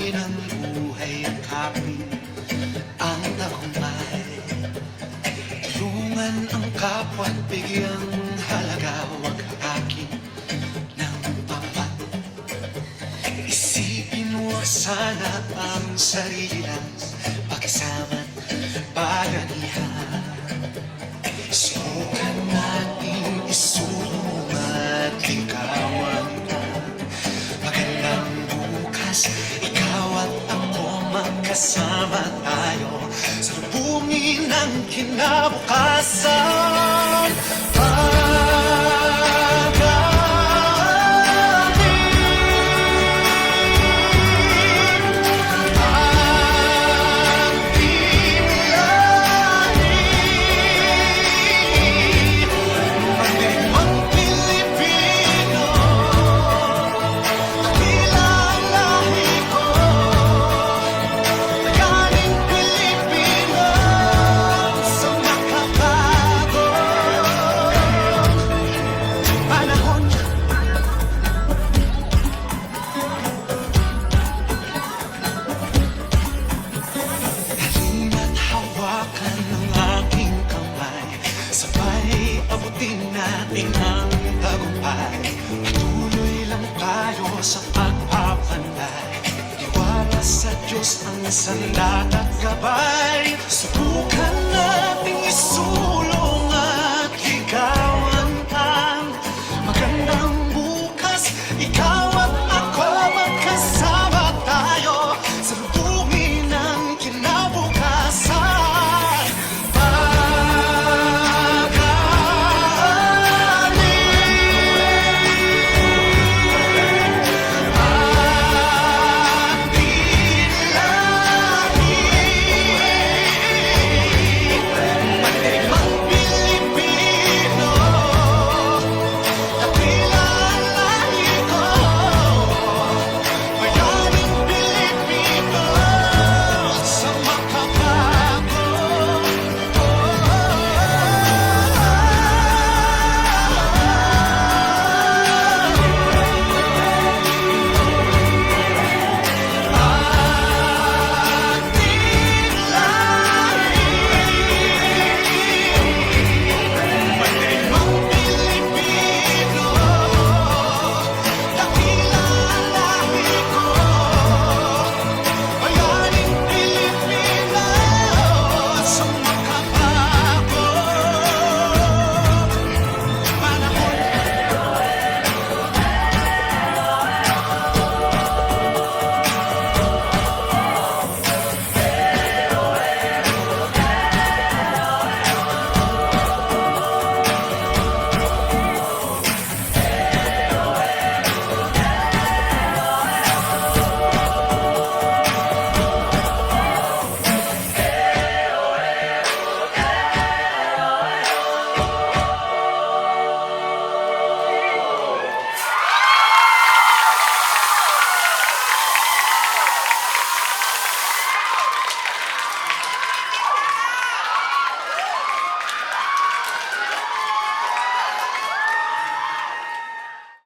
Suliranin ang buhay at kapin ang tagumpay. Tulungan ang kapwa at bigyang halaga, huwag hakakin ng papat. Isipin mo sana ang sarili lang, pakisama't bayanihan. Subukan natin isulong at likawan na magandang bukas. Ikaw at ako magkasama tayo sa lubungin ng kinabukasan. Natin ang tagumpay, patuloy lang tayo sa pagpapanday. Iwala sa Diyos ang sandat at gabay. Subukan nating isuot